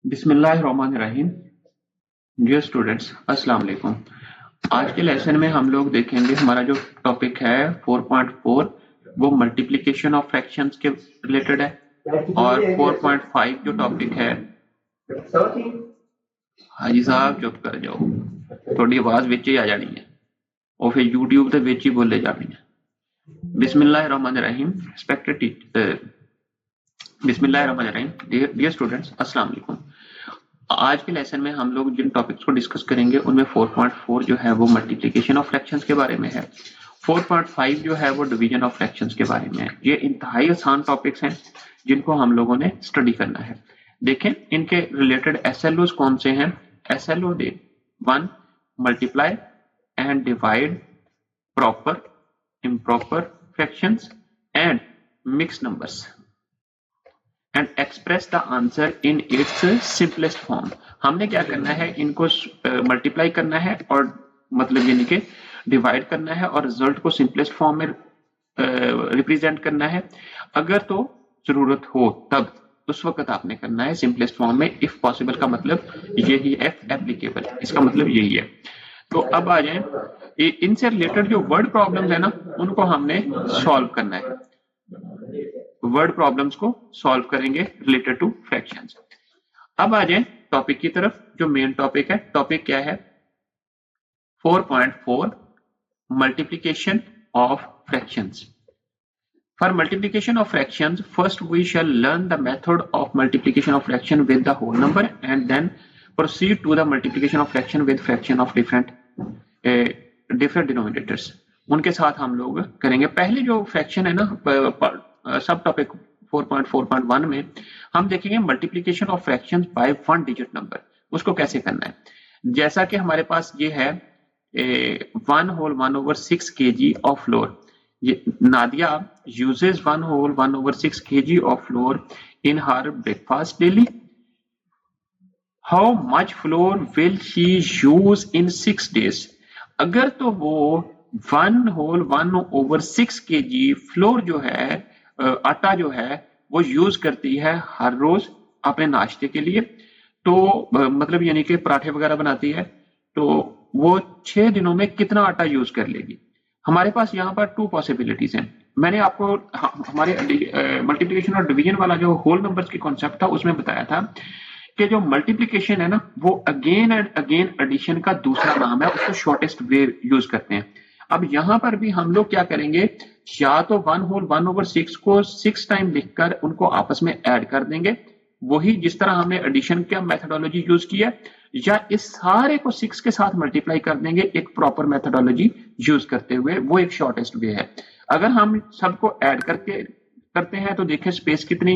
बिस्मिल्लाहिर्रहमानिर्रहीम। Dear students, अस्सलाम वालेकुम। आज के लेसन में हम लोग देखेंगे हमारा जो टॉपिक है 4.4 वो मल्टीप्लिकेशन ऑफ फ्रैक्शंस के रिलेटेड है, और 4.5 जो टॉपिक है, हाजी साहब चुप कर जाओ, थोड़ी आवाज विच ही आ जानी है और फिर यूट्यूब ते विच ही बोले जानी है। बिस्मिल्लाहिर्रहमानिर्रहीम। बिस्मिल्लाहिर्रहमानिर्रहीम। डियर स्टूडेंट्स, अस्सलाम वालेकुम। आज के लेसन में हम लोग जिन टॉपिक्स को डिस्कस करेंगे उनमें 4.4 जो है वो मल्टीप्लिकेशन ऑफ फ्रैक्शंस के बारे में है, 4.5 जो है वो डिवीजन ऑफ फ्रैक्शंस के बारे में है। ये इंतहाई आसान टॉपिक्स हैं जिनको हम लोगों ने स्टडी करना है। देखें इनके रिलेटेड एसएलओज कौन से हैं। SLO they 1 multiply and divide proper improper fractions and mix numbers and express the answer in its simplest form. हमने क्या करना है, इनको मल्टीप्लाई करना है और मतलब यानी कि डिवाइड करना है और रिजल्ट को सिंपलेस्ट फॉर्म में रिप्रेजेंट करना है। अगर तो जरूरत हो तब उस वक्त आपने करना है सिंपलेस्ट फॉर्म में। इफ पॉसिबल का मतलब यही है, एप्लीकेबल इसका मतलब यही है। तो अब आ जाए इनसे रिलेटेड जो वर्ड प्रॉब्लम्स है ना, उनको हमने सॉल्व करना है। वर्ड प्रॉब्लम्स को सॉल्व करेंगे रिलेटेड टू फ्रैक्शंस। अब आ जाए टॉपिक की तरफ। जो मेन टॉपिक है, टॉपिक क्या है? 4.4 multiplication of fractions. For multiplication of fractions, first we shall learn the method of multiplication of fraction with the whole number and then proceed to the multiplication of fraction with fraction of different denominators. उनके साथ हम लोग करेंगे। पहले जो fraction है ना, सब टॉपिक 4.4.1 में हम देखेंगे multiplication of fractions by 1 digit number, उसको कैसे करना है। जैसा कि हमारे पास ये है 1 whole 1/6 kg of flour. Nadia uses 1 whole 1/6 kg of flour in her breakfast daily. How much flour will she use in 6 days? अगर तो वो 1 whole 1/6 kg फ्लोर जो है, आटा जो है वो यूज करती है हर रोज अपने नाश्ते के लिए, तो मतलब यानी कि पराठे वगैरह बनाती है, तो वो 6 दिनों में कितना आटा यूज कर लेगी। हमारे पास यहाँ पर 2 पॉसिबिलिटीज हैं। मैंने आपको हमारे मल्टीप्लिकेशन और डिवीजन वाला जो होल नंबर्स की कॉन्सेप्ट था उसमें बताया था कि जो मल्टीप्लिकेशन है ना वो अगेन एंड अगेन एडिशन का दूसरा नाम है, उसको शॉर्टेस्ट वे यूज करते हैं। अब यहां पर भी हम लोग क्या करेंगे, या तो 1 whole 1/6 को 6 टाइम लिखकर उनको आपस में ऐड कर देंगे, वही जिस तरह हमने एडिशन का मेथोडोलॉजी यूज किया, या इस सारे को 6 के साथ मल्टीप्लाई कर देंगे एक प्रॉपर मेथोडोलॉजी यूज करते हुए, वो एक शॉर्टेस्ट वे है। अगर हम सबको ऐड करके करते हैं तो देखें स्पेस कितनी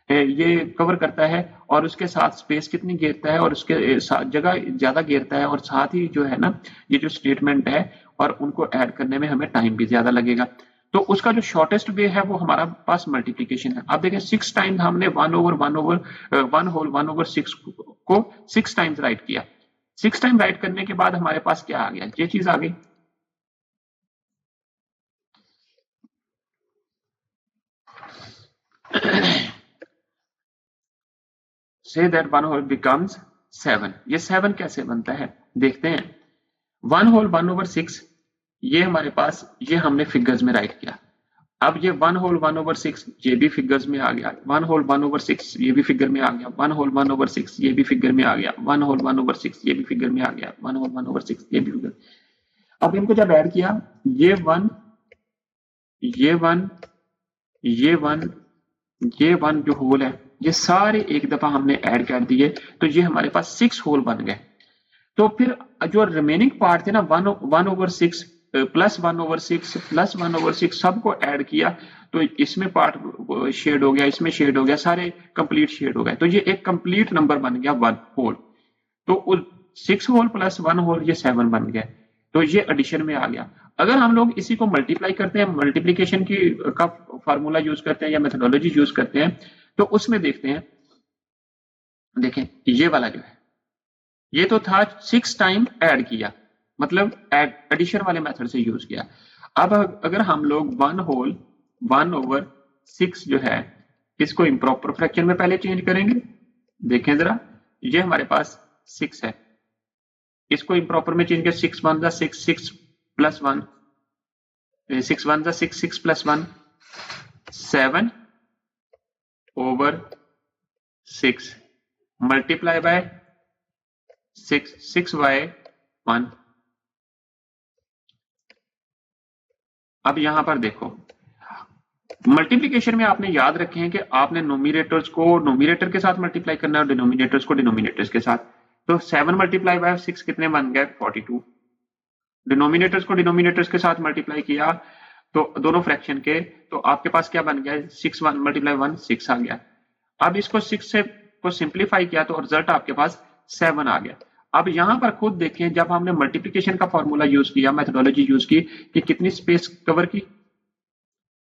ये कवर करता है और उसके साथ स्पेस कितनी घेरता है और उसके साथ जगह ज्यादा घेरता है, और साथ ही जो है ना ये जो स्टेटमेंट है और उनको ऐड करने में हमें टाइम भी ज्यादा लगेगा। तो उसका जो शॉर्टेस्ट वे है वो हमारा पास मल्टीप्लिकेशन है। अब देखें 6 टाइम्स हमने 1 whole 1/6 को 6 टाइम्स राइट किया। 6 टाइम राइट करने के बाद हमारे पास क्या आ गया, ये चीज आ गई। Say that 1 whole becomes 7. ये 7 कैसे बनता है देखते हैं। 1 whole 1/6 ये हमारे पास, ये हमने फिगर्स में राइट किया। अब ये 1 whole 1/6 ये भी फिगर्स में आ गया, 1 whole 1/6 ये भी फिगर में आ गया, 1 whole 1/6 ये भी फिगर में आ गया, 1 whole 1/6 ये भी फिगर में आ गया, 1 whole 1/6 ये भी फिगर। अब इनको जब ऐड किया, ये 1 ये 1 ये 1 ये 1 जो होल है ये सारे एक दफा हमने ऐड कर दिए, तो ये हमारे पास 6 होल बन गए। तो फिर जो रिमेनिंग पार्ट थे ना 1/6 प्लस 1/6 प्लस 1/6 सबको ऐड किया, तो इसमें पार्ट शेड हो गया, इसमें शेड हो गया, सारे कंप्लीट शेड हो गए, तो ये एक कंप्लीट नंबर बन गया 1 होल। तो 6 होल प्लस 1 होल ये 7 बन गया, तो ये एडिशन में आ गया। अगर हम लोग इसी को मल्टीप्लाई करते हैं, मल्टीप्लिकेशन की का फार्मूला यूज करते हैं या मेथोडोलॉजी यूज करते हैं, तो उसमें देखते हैं, देखें ये वाला जो है ये तो था 6 टाइम ऐड किया, मतलब एडिशन वाले मेथड से यूज किया। अब अगर हम लोग 1 whole 1/6 जो है इसको इम्प्रॉपर फ्रैक्शन में पहले चेंज करेंगे, देखें जरा, ये हमारे पास 6 है, इसको इम्प्रॉपर में चेंज कर 6 1 जा 6, 6 प्लस 1, 6 1 जा 6, 6 plus 1 7 over 6 multiply by 6 by 1। अब यहां पर देखो, मल्टीप्लिकेशन में आपने याद रखे हैं कि आपने नोमिनेटर्स को नोमिनेटर के साथ मल्टीप्लाई करना है और डिनोमिनेटर्स को डिनोमिनेटर्स के साथ। तो 7 मल्टीप्लाई बाय 6 कितने बन गए? 42। डिनोमिनेटर्स को डिनोमिनेटर्स के साथ मल्टीप्लाई किया तो दोनों फ्रैक्शन के, तो आपके पास क्या बन गया? 6 1 मल्टीप्लाई 1 6 आ गया। अब इसको 6 से को सिंप्लीफाई किया तो रिजल्ट आपके पास 7 आ गया। अब यहां पर खुद देखें, जब हमने मल्टीप्लिकेशन का फॉर्मूला यूज किया, मेथोडोलॉजी यूज की कि कितनी स्पेस कवर की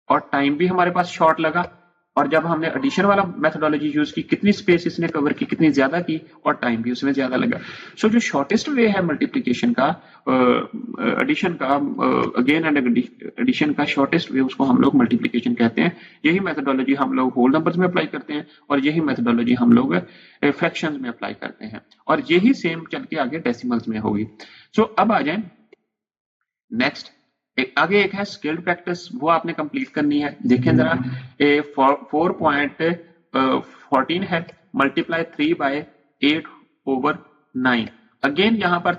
और टाइम भी हमारे पास शॉर्ट लगा, और जब हमने एडिशन वाला मेथोडोलॉजी यूज की, कितनी स्पेस इसने कवर की, कितनी ज्यादा की और टाइम भी उसमें ज्यादा लगा। सो जो शॉर्टेस्ट वे है मल्टीप्लिकेशन का, एडिशन का, अगेन एंड एडिशन का शॉर्टेस्ट वे, उसको हम लोग मल्टीप्लिकेशन कहते हैं। यही मेथोडोलॉजी हम लोग होल नंबर्स में अप्लाई करते हैं और यही मेथोडोलॉजी हम लोग फ्रैक्शंस में अप्लाई करते हैं, और यही सेम चल के आगे डेसिमल्स में होगी। सो अब आ जाए नेक्स्ट, आगे एक है स्किल्ड प्रैक्टिस, वो आपने कंप्लीट करनी है। देखें जरा, 4.14 है, मल्टीप्लाई 3 बाय 8 ओवर 9। अगेन यहाँ पर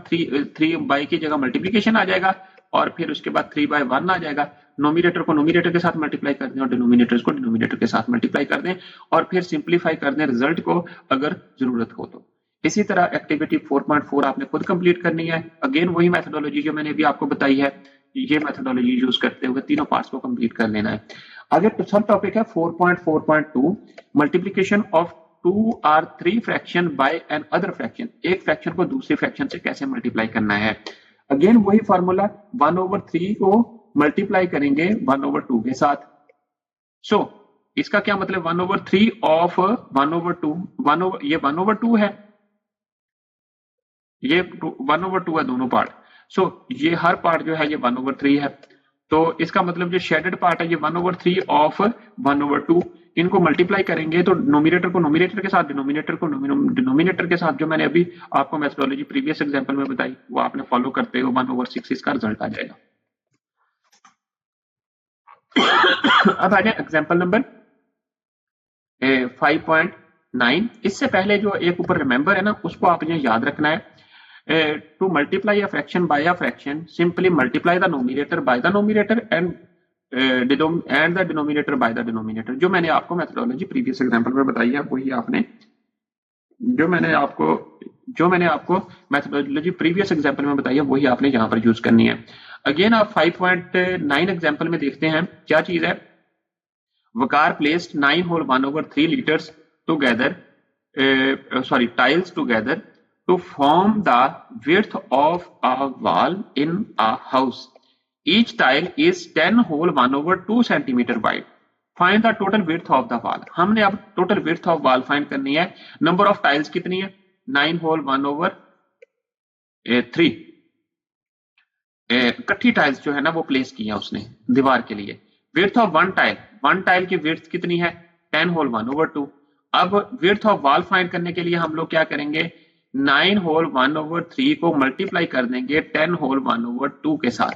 3 बाई की जगह मल्टीप्लीकेशन आ जाएगा और फिर उसके बाद 3 बाय 1 आ जाएगा। नोमिनेटर को नोमिनेटर के साथ मल्टीप्लाई कर दें और डिनोमिनेटर्स को डिनोमिनेटर के साथ मल्टीप्लाई कर दें और फिर सिंप्लीफाई कर दें रिजल्ट को अगर जरूरत हो तो। इसी तरह एक्टिविटी 4.4 आपने खुद कंप्लीट करनी है। अगेन वही मेथोडोलॉजी जो मैंने अभी आपको बताई है, ये मेथोडोलॉजी यूज करते हुए तीनों पार्ट्स को कंप्लीट कर लेना है। आगे सब टॉपिक है 4.4.2 multiplication of 2 or 3 fraction by an other fraction. एक फ्रैक्शन को दूसरे फ्रैक्शन से कैसे मल्टीप्लाई करना है। अगेन वही फॉर्मूला, 1/3 को मल्टीप्लाई करेंगे 1/2 के साथ। सो इसका क्या मतलब, 1/3 ऑफ 1/2, ये 1/2 है, ये 1/2 है दोनों पार्ट। सो ये हर पार्ट जो है ये 1/3 है, तो इसका मतलब जो शेडेड पार्ट है ये 1/3 ऑफ 1/2। इनको मल्टीप्लाई करेंगे तो नोमिनेटर को नोमिनेटर के साथ, डिनोमिनेटर को डिनोमिनेटर के साथ, जो मैंने अभी आपको मेथोडोलॉजी प्रीवियस एग्जांपल में बताई वो आपने फॉलो करते हो, 1/6 इसका रिजल्ट आ जाएगा। अब आ जाए एग्जांपल नंबर 5.9। इससे पहले जो एक ऊपर रिमेंबर है ना, उसको आपने याद रखना है। To multiply a fraction by a fraction, simply multiply the numerator by the numerator and the denominator by the denominator। जो मैंने आपको मेथोडोलॉजी प्रीवियस एग्जांपल में बताई है वही आपने, जो मैंने आपको मेथोडोलॉजी प्रीवियस एग्जांपल में बताई है वही आपने यहाँ पर यूज करनी है। अगेन आप 5.9 एग्जांपल में देखते हैं क्या चीज है। वकार placed 9 whole 1/3 liters together, tiles together to form the width of a wall in a house. Each tile is 10 whole 1/2 centimeter wide. Find the total width of the wall। हमने अब total width of wall find करनी है। Number of tiles कितनी है? 9 whole 1/3। इकट्ठी tiles जो है ना वो प्लेस की है उसने दीवार के लिए। विड्थ ऑफ वन टाइल की विड्थ कितनी है? 10 होल 1/2। अब विड्थ ऑफ वॉल फाइंड करने के लिए हम लोग क्या करेंगे, 9 होल 1/3 को मल्टीप्लाई कर देंगे 10 होल 1/2 के साथ।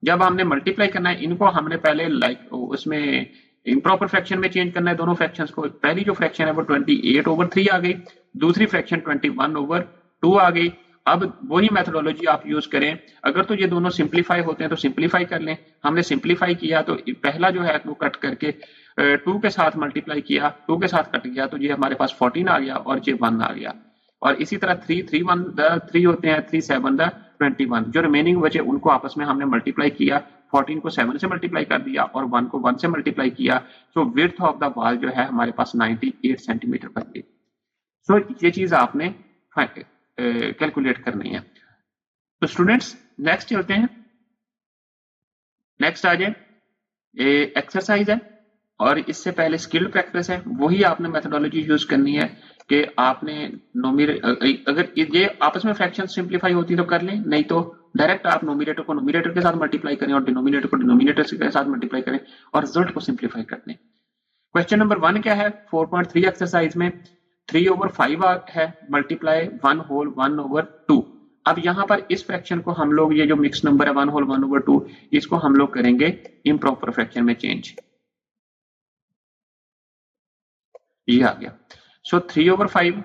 जब हमने मल्टीप्लाई करना है इनको, हमने पहले उसमें इम्प्रॉपर फ्रैक्शन में चेंज करना है दोनों फ्रैक्शंस को। पहली जो फ्रैक्शन है वो 28/3 आ गई, दूसरी फ्रैक्शन 21/2 आ गई। अब वही मेथोडोलॉजी आप यूज करें। अगर तो ये दोनों सिंप्लीफाई होते हैं तो सिंप्लीफाई कर लें। हमने सिंप्लीफाई किया तो पहला जो है वो कट करके 2 के साथ मल्टीप्लाई किया, 2 के साथ कट गया तो ये हमारे पास 14 आ गया और ये 1 आ गया। और इसी तरह 3 1 3 होते हैं, 3 7 21। जो रिमेनिंग बचे उनको आपस में हमने मल्टीप्लाई किया, 14 को 7 से मल्टीप्लाई कर दिया और 1 को 1 से मल्टीप्लाई किया। सो विड्थ ऑफ द वॉल जो है हमारे पास 98 सेंटीमीटर बन गई। सो ये चीज आपने कैलकुलेट करनी है। तो स्टूडेंट्स नेक्स्ट चलते हैं। नेक्स्ट आ जाए एक्सरसाइज है और इससे पहले स्किल्ड प्रैक्टिस है। वही आपने मेथोडोलॉजी यूज करनी है कि आपने अगर ये आपस में फ्रैक्शन सिंप्लीफाई होती तो कर लें, नहीं तो डायरेक्ट आप नोमिनेटर को नोमिनेटर के साथ मल्टीप्लाई करें और डिनोमिनेटर को डिनोमिनेटर के साथ मल्टीप्लाई करें और रिजल्ट को सिंप्लीफाई कर दें। क्वेश्चन नंबर 1 क्या है 4.3 एक्सरसाइज में, 3/5 है मल्टीप्लाई 1/1/2। अब यहाँ पर इस फ्रैक्शन को हम लोग, ये जो मिक्स नंबर है 1/1/2, इसको हम लोग करेंगे इम्प्रॉपर फ्रैक्शन में चेंज। ये आ गया। सो 3/5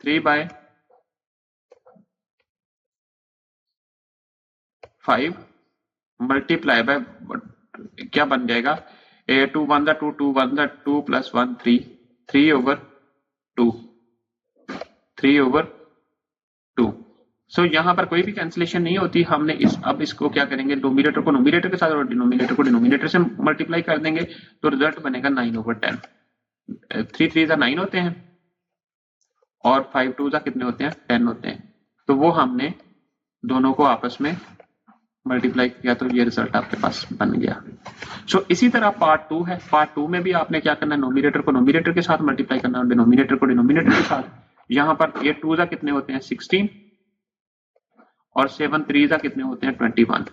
3/5 मल्टीप्लाई बाय क्या बन जाएगा, 2 1 2 2 1 2 प्लस 1 3 3/2 3/2। सो यहाँ पर कोई भी कैंसिलेशन नहीं होती। हमने अब इसको क्या करेंगे, नोमिनेटर को नोमिनेटर के साथ और डिनोमिनेटर को डिनोमिनेटर से मल्टीप्लाई कर देंगे, तो रिजल्ट बनेगा 9/10। 3 3 9 होते हैं और 5 2 कितने होते हैं, 10 होते हैं। तो वो हमने दोनों को आपस में मल्टीप्लाई किया तो ये रिजल्ट आपके पास बन गया। सो इसी तरह पार्ट 2 है। पार्ट 2 में भी आपने क्या करना है, नोमिनेटर को नोमिनेटर के साथ मल्टीप्लाई करना है, डिनोमिनेटर को डिनोमिनेटर के साथ। यहाँ पर ये 2 कितने होते हैं, 16 और 7 3 कितने होते हैं, 21।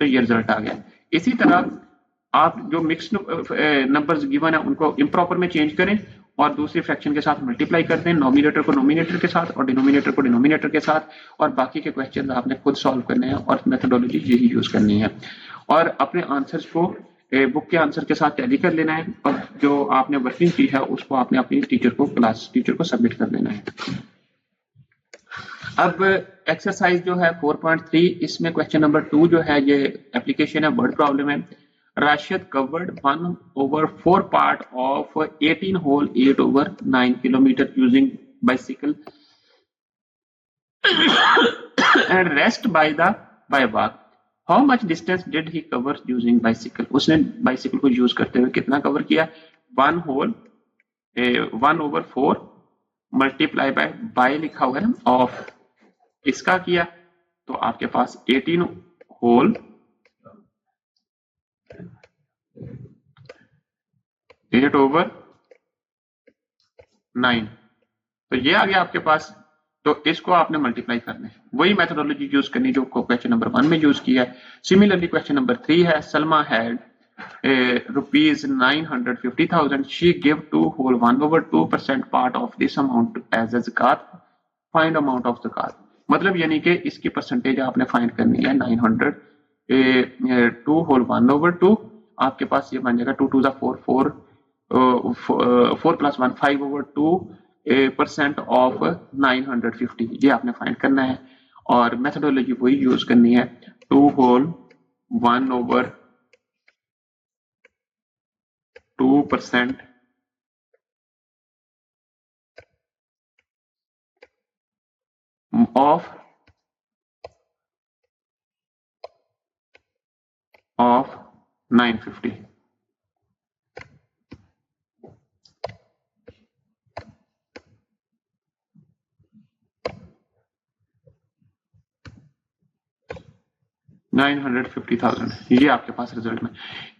तो ये रिजल्ट आ गया। इसी तरह आप जो मिक्स नंबर्स गिवन है उनको इम्प्रॉपर में चेंज करें और दूसरी फ्रैक्शन के साथ मल्टीप्लाई कर दें, नोमिनेटर को नोमिनेटर के साथ और डिनोमिनेटर को डिनोमिनेटर के साथ। और बाकी के क्वेश्चन आपने खुद सॉल्व करने हैं और मेथोडोलॉजी यही यूज करनी है। और अपने आंसर्स को बुक के आंसर के साथ टैली कर लेना है और जो आपने वर्किंग की है उसको आपने अपनी क्लास टीचर को सबमिट कर देना है। अब एक्सरसाइज जो है 4.3, इसमें क्वेश्चन नंबर 2 जो है ये एप्लीकेशन है, वर्ड प्रॉब्लम है। Rashid covered 1/4 part of 18 whole 8/9 kilometre using bicycle and rest by walk. How much distance did he cover using bicycle. उसने बाइसिकल को यूज करते हुए कितना कवर किया, 1/4 मल्टीप्लाई बाय लिखा हुआ है ना, ऑफ इसका किया तो आपके पास 18 होल 8/9, तो ये आ गया आपके पास। तो इसको आपने मल्टीप्लाई करना है, वही मेथोडोलॉजी यूज करनी जो क्वेश्चन नंबर 1 में यूज किया है। सिमिलरली क्वेश्चन नंबर 3 है, Salma had ₹950,000, she give 2 whole 1/2% part of this amount as ज़कात, फाइंड अमाउंट ऑफ ज़कात। मतलब यानी कि इसकी परसेंटेज आपने फाइंड करनी है 900, 2 होल 1/2, आपके पास ये बन जाएगा 2 2 4 4 प्लस 1 5/2% ऑफ 950, ये आपने फाइंड करना है। और मेथोडोलॉजी वही यूज करनी है, 2 होल 1/2% of 950। $950,000 ये आपके पास रिजल्ट में।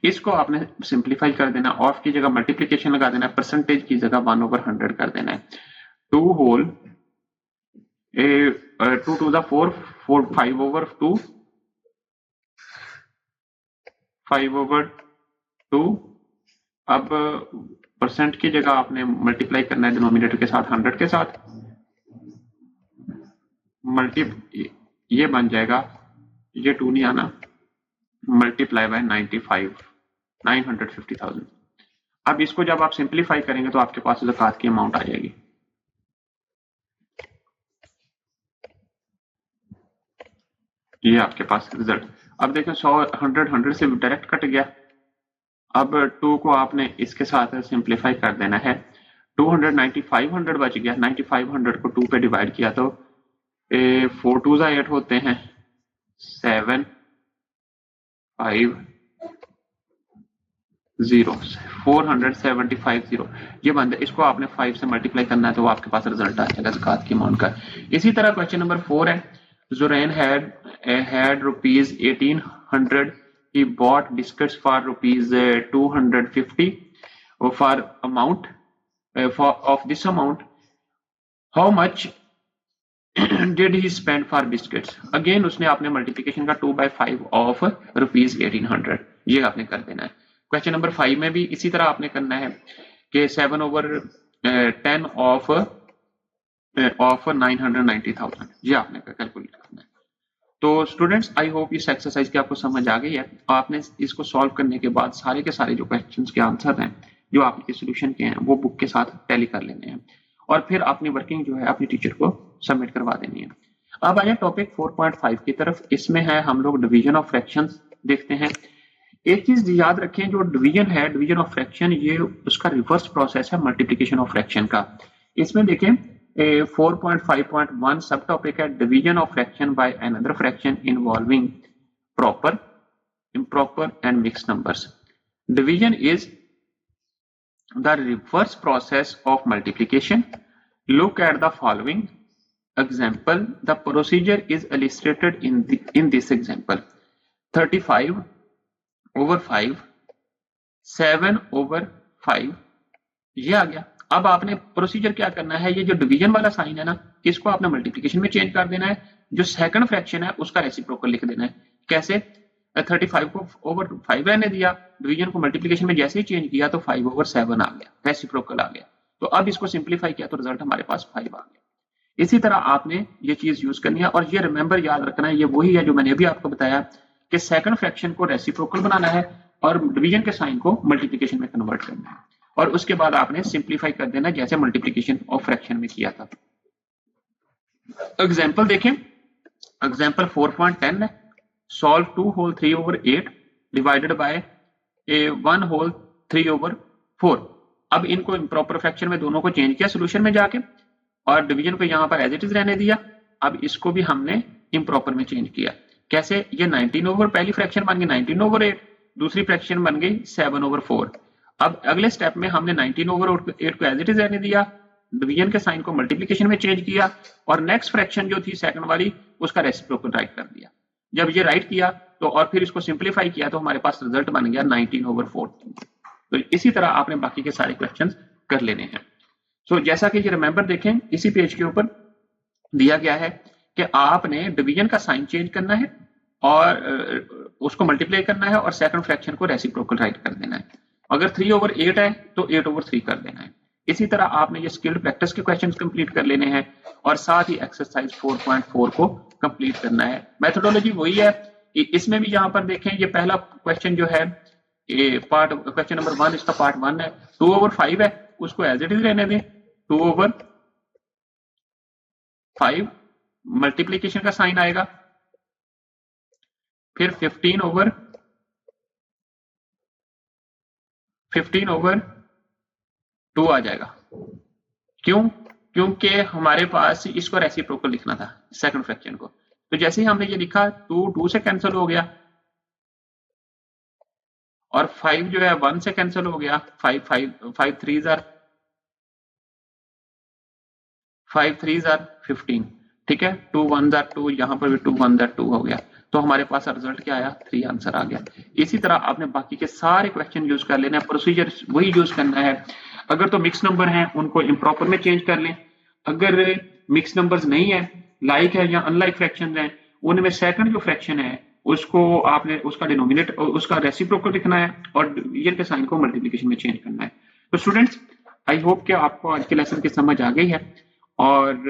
इसको आपने सिंप्लीफाई कर देना, ऑफ की जगह मल्टीप्लिकेशन लगा देना, परसेंटेज की जगह 1/100 कर देना है। 2 होल 2 2 4 4 5/2 5/2। अब परसेंट की जगह आपने मल्टीप्लाई करना है डिनोमिनेटर के साथ 100 के साथ, ये बन जाएगा, ये 2 नहीं आना, मल्टीप्लाई बाय 950,000। अब इसको जब आप सिंप्लीफाई करेंगे तो आपके पास ज़कात की अमाउंट आ जाएगी। ये आपके पास रिजल्ट। अब देखें 100 से डायरेक्ट कट गया। अब 2 को आपने इसके साथ सिंप्लीफाई कर देना है, 295 बच गया। 95 को 2 पे डिवाइड किया तो 4 2 8 होते हैं, 7 5 0 475 ये बंद है। इसको आपने 5 से मल्टीप्लाई करना है तो आपके पास रिजल्ट आ जाएगा ज़कात की अमाउंट का। इसी तरह क्वेश्चन नंबर 4 है, जुरैन had ₹1800, he bought biscuits for ₹250 for amount of this amount, how much did he spend for biscuits। Again उसने आपने मल्टीप्लिकेशन का 2/5 ऑफ ₹1800 ये आपने कर देना है। क्वेश्चन नंबर 5 में भी इसी तरह आपने करना है कि 7/10 ऑफ 990,000 ये आपने कैलकुलेट करना है। तो स्टूडेंट्स आई होप इस एक्सरसाइज की आपको समझ आ गई है। आपने इसको सॉल्व करने के बाद सारे के सारे जो क्वेश्चंस के आंसर हैं जो आपके सोल्यूशन के हैं वो बुक के साथ टैली कर लेने हैं और फिर अपनी वर्किंग जो है अपनी टीचर को सबमिट करवा देनी है। अब आइए टॉपिक 4.5 की तरफ। इसमें है हम लोग डिवीजन ऑफ फ्रैक्शंस देखते हैं। एक चीज याद रखें, जो डिवीजन है, डिवीजन ऑफ फ्रैक्शन, ये उसका रिवर्स प्रोसेस है मल्टीप्लिकेशन ऑफ फ्रैक्शन का। इसमें देखें 4.5.1 सब टॉपिक है division of fraction by another fraction involving proper, improper and mixed numbers. Division is the reverse process of multiplication. Look at the following example. The procedure is illustrated in this example. 35/5, 7/5 ये आ गया। अब आपने procedure क्या करना है, ये जो division वाला साइन है ना, इसको आपने मल्टीप्लिकेशन में चेंज कर देना है। जो सेकंड फ्रैक्शन है उसका रेसिप्रोकल लिख देना है। कैसे? 35 को ओवर 5 रहने दिया, डिवीजन को मल्टीप्लिकेशन में जैसे ही चेंज किया तो 5/7 आ गया, रेसिप्रोकल आ गया। तो अब इसको सिंप्लीफाई किया तो रिजल्ट हमारे पास 5 आ गया। इसी तरह आपने ये चीज यूज करनी है और ये रिमेंबर याद रखना है, ये वही है जो मैंने अभी आपको बताया कि सेकंड फ्रैक्शन को रेसिप्रोकल बनाना है और डिवीजन के साइन को मल्टीप्लिकेशन में कन्वर्ट करना है और उसके बाद आपने सिंप्लीफाई कर देना जैसे मल्टीप्लिकेशन ऑफ फ्रैक्शन में किया था। एग्जांपल देखें, एग्जांपल 4.10 है। Solve 2 whole 3/8 divided by 1 whole 3/4। अब इनको इम्प्रॉपर फ्रैक्शन में दोनों को चेंज किया सोल्यूशन में जाके और डिवीजन को यहां पर एज इट इज रहने दिया। अब इसको भी हमने इम्प्रॉपर में चेंज किया। कैसे? ये 19 पहली फ्रैक्शन बन गई 19/8, दूसरी फ्रैक्शन बन गई 7/4। अब अगले स्टेप में हमने 19/8 को एज इट इज रहने दिया, डिवीजन के साइन को मल्टीप्लिकेशन में चेंज किया और नेक्स्ट फ्रैक्शन जो थी सेकंड वाली उसका रेसिप्रोकल राइट कर दिया। जब ये राइट किया तो और फिर इसको सिंप्लीफाई किया तो हमारे पास रिजल्ट बन गया 19/14। तो इसी तरह आपने बाकी के सारे क्वेश्चंस कर लेने हैं। सो जैसा कि ये रिमेंबर देखें, इसी पेज के ऊपर दिया गया है कि आपने डिवीजन का साइन चेंज करना है और उसको मल्टीप्लाई करना है और सेकंड फ्रैक्शन को रेसिप्रोकल राइट कर देना है। अगर 3/8 है तो 8/3 कर देना है। इसी तरह आपने ये स्किल्ड प्रैक्टिस के क्वेश्चंस कंप्लीट कर लेने हैं और साथ ही एक्सरसाइज 4.4 को कंप्लीट करना है। मेथोडोलॉजी वही है कि इसमें भी यहाँ पर देखें, ये पहला क्वेश्चन जो है पार्ट क्वेश्चन नंबर 1, इसका पार्ट 1 है। 2/5 है, उसको एज इट इज रहने दें। 2/5 मल्टीप्लीकेशन का साइन आएगा, फिर 15/2 आ जाएगा। क्यों? क्योंकि हमारे पास इसको रेसिप्रोकल लिखना था सेकंड फ्रैक्शन को। तो जैसे ही हमने ये लिखा 2 से कैंसिल हो गया और 5 जो है 1 से कैंसिल हो गया। 5 3 जार 15। ठीक है, 2 1 जार 2, यहाँ पर भी 2 1 जार 2 हो गया। तो हमारे पास रिजल्ट क्या आया? 3 आंसर आ गया। इसी तरह आपने बाकी के सारे क्वेश्चन यूज कर लेना है, प्रोसीजर वही यूज करना है। अगर तो मिक्स नंबर हैं उनको इम्प्रॉपर में चेंज कर लें। अगर मिक्स नंबर्स नहीं है, लाइक है या अनलाइक फ्रैक्शन है, उनमें सेकंड जो फ्रैक्शन है उसको आपने उसका डिनोमिनेटर उसका रेसिप्रोकल लिखना है और डिवीजन के साइन को मल्टीप्लिकेशन में चेंज करना है। तो स्टूडेंट्स आई होप कि आपको आज के लेसन की समझ आ गई है और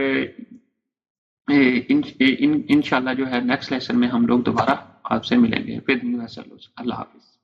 इंशाल्लाह जो है नेक्स्ट लेसन में हम लोग दोबारा आपसे मिलेंगे। फिर अल्लाह हाफिज।